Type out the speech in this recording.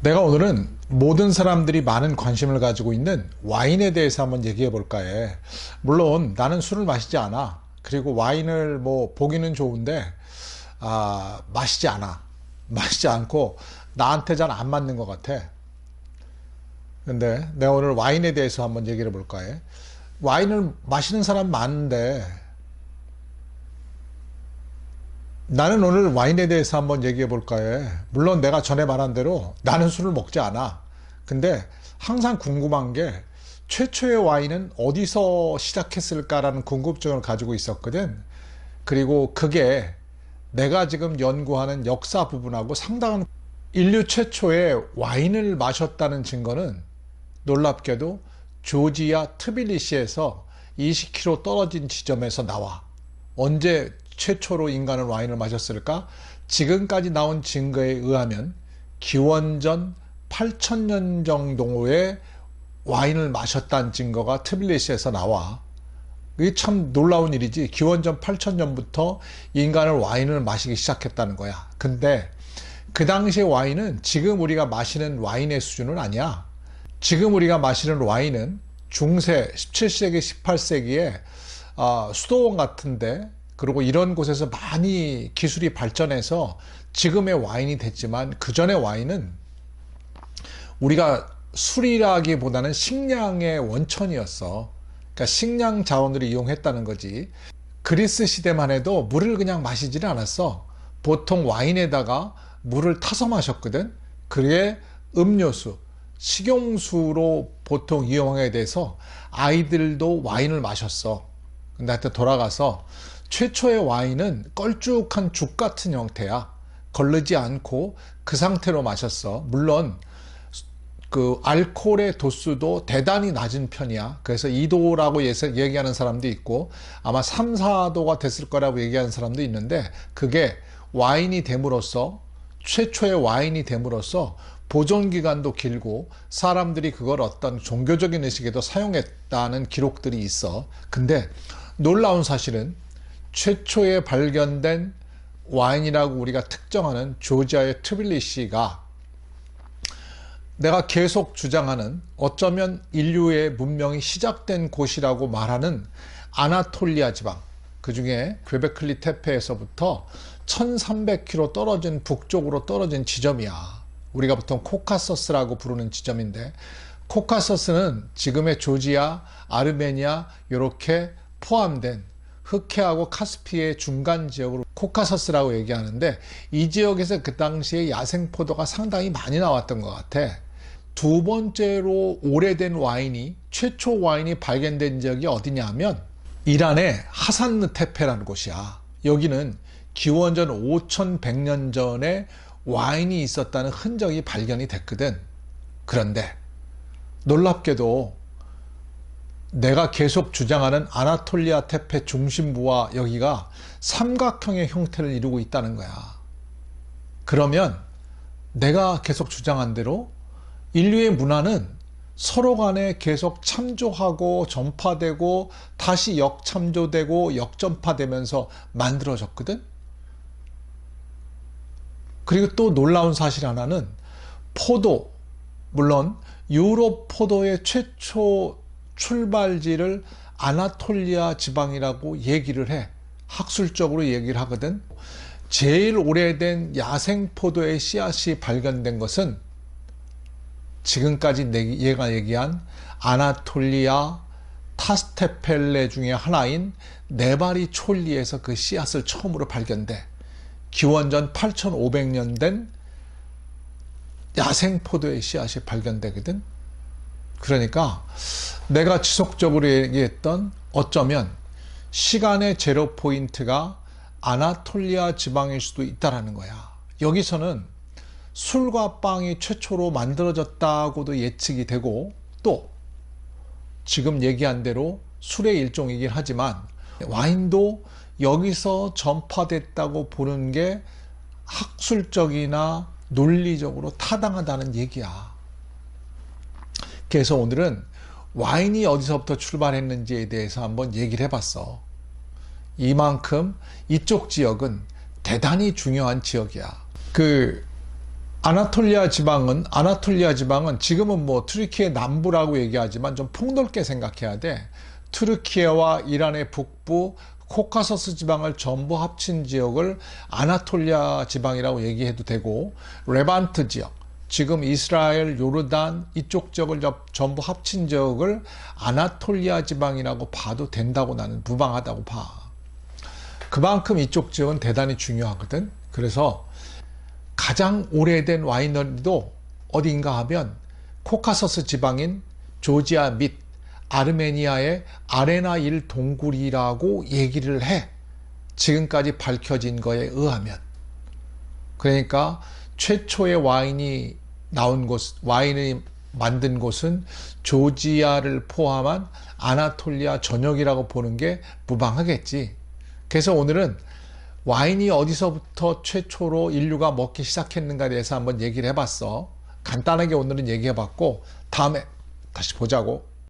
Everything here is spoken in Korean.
내가 오늘은 모든 사람들이 많은 관심을 가지고 있는 와인에 대해서 한번 얘기해 볼까 해. 물론 나는 술을 마시지 않아. 그리고 와인을 보기는 좋은데 마시지 않아. 마시지 않고 나한테 잘 안 맞는 것 같아. 근데 내가 오늘 와인에 대해서 한번 얘기를 해볼까 해. 와인을 마시는 사람 많은데 나는 오늘 와인에 대해서 한번 얘기해 볼까 해. 물론 내가 전에 말한 대로 나는 술을 먹지 않아. 근데 항상 궁금한 게 최초의 와인은 어디서 시작했을까라는 궁금증을 가지고 있었거든. 그리고 그게 내가 지금 연구하는 역사 부분하고 상당한 인류 최초의 와인을 마셨다는 증거는 놀랍게도 조지아 트빌리시에서 20km 떨어진 지점에서 나와. 언제 최초로 인간은 와인을 마셨을까? 지금까지 나온 증거에 의하면 기원전 8,000년 정도의 와인을 마셨다는 증거가 트빌리시에서 나와. 이게 참 놀라운 일이지. 기원전 8,000년부터 인간은 와인을 마시기 시작했다는 거야. 근데 그 당시의 와인은 지금 우리가 마시는 와인의 수준은 아니야. 지금 우리가 마시는 와인은 중세 17세기, 18세기에 수도원 같은데, 그리고 이런 곳에서 많이 기술이 발전해서 지금의 와인이 됐지만, 그 전의 와인은 우리가 술이라기보다는 식량의 원천이었어. 그러니까 식량 자원을 이용했다는 거지. 그리스 시대만 해도 물을 그냥 마시지는 않았어. 보통 와인에다가 물을 타서 마셨거든. 그게 음료수, 식용수로 보통 이용하게 돼서 아이들도 와인을 마셨어. 근데 하여튼 돌아가서 최초의 와인은 걸쭉한 죽 같은 형태야. 걸르지 않고 그 상태로 마셨어. 물론 그 알코올의 도수도 대단히 낮은 편이야. 그래서 2도라고 얘기하는 사람도 있고 아마 3, 4도가 됐을 거라고 얘기하는 사람도 있는데, 그게 와인이 됨으로써, 최초의 와인이 됨으로써 보존기간도 길고 사람들이 그걸 어떤 종교적인 의식에도 사용했다는 기록들이 있어. 근데 놀라운 사실은 최초에 발견된 와인이라고 우리가 특정하는 조지아의 트빌리시가 내가 계속 주장하는, 어쩌면 인류의 문명이 시작된 곳이라고 말하는 아나톨리아 지방, 그 중에 괴베클리 테페에서부터 1300km 떨어진 북쪽으로 떨어진 지점이야. 우리가 보통 코카서스라고 부르는 지점인데, 코카서스는 지금의 조지아, 아르메니아 이렇게 포함된 흑해하고 카스피의 중간 지역으로 코카서스라고 얘기하는데, 이 지역에서 그 당시에 야생포도가 상당히 많이 나왔던 것 같아. 두 번째로 오래된 와인이, 최초 와인이 발견된 지역이 어디냐면 이란의 하산르 테페라는 곳이야. 여기는 기원전 5100년 전에 와인이 있었다는 흔적이 발견이 됐거든. 그런데 놀랍게도 내가 계속 주장하는 아나톨리아 테페 중심부와 여기가 삼각형의 형태를 이루고 있다는 거야. 그러면 내가 계속 주장한 대로 인류의 문화는 서로 간에 계속 참조하고 전파되고 다시 역참조되고 역전파되면서 만들어졌거든. 그리고 또 놀라운 사실 하나는 포도, 물론 유럽 포도의 최초 출발지를 아나톨리아 지방이라고 얘기를 해. 학술적으로 얘기를 하거든. 제일 오래된 야생 포도의 씨앗이 발견된 것은 지금까지 얘가 얘기한 아나톨리아 타스테펠레 중에 하나인 네바리 촐리에서 그 씨앗을 처음으로 발견돼. 기원전 8500년 된 야생 포도의 씨앗이 발견되거든. 그러니까 내가 지속적으로 얘기했던, 어쩌면 시간의 제로 포인트가 아나톨리아 지방일 수도 있다라는 거야. 여기서는 술과 빵이 최초로 만들어졌다고도 예측이 되고, 또 지금 얘기한 대로 술의 일종이긴 하지만 와인도 여기서 전파됐다고 보는 게 학술적이나 논리적으로 타당하다는 얘기야. 그래서 오늘은 와인이 어디서부터 출발했는지에 대해서 한번 얘기를 해봤어. 이만큼 이쪽 지역은 대단히 중요한 지역이야. 아나톨리아 지방은 지금은 뭐 트르키의 남부라고 얘기하지만 좀 폭넓게 생각해야 돼. 트르키예와 이란의 북부, 코카서스 지방을 전부 합친 지역을 아나톨리아 지방이라고 얘기해도 되고, 레반트 지역, 지금 이스라엘, 요르단 이쪽 지역을 전부 합친 지역을 아나톨리아 지방이라고 봐도 된다고 나는 무방하다고 봐. 그만큼 이쪽 지역은 대단히 중요하거든. 그래서 가장 오래된 와이너리도 어딘가 하면 코카서스 지방인 조지아 및 아르메니아의 아레나 1 동굴이라고 얘기를 해. 지금까지 밝혀진 거에 의하면. 그러니까 최초의 와인이 만든 곳은 조지아를 포함한 아나톨리아 전역이라고 보는 게 무방하겠지. 그래서 오늘은 와인이 어디서부터 최초로 인류가 먹기 시작했는가에 대해서 한번 얘기를 해봤어. 간단하게 오늘은 얘기해봤고, 다음에 다시 보자고.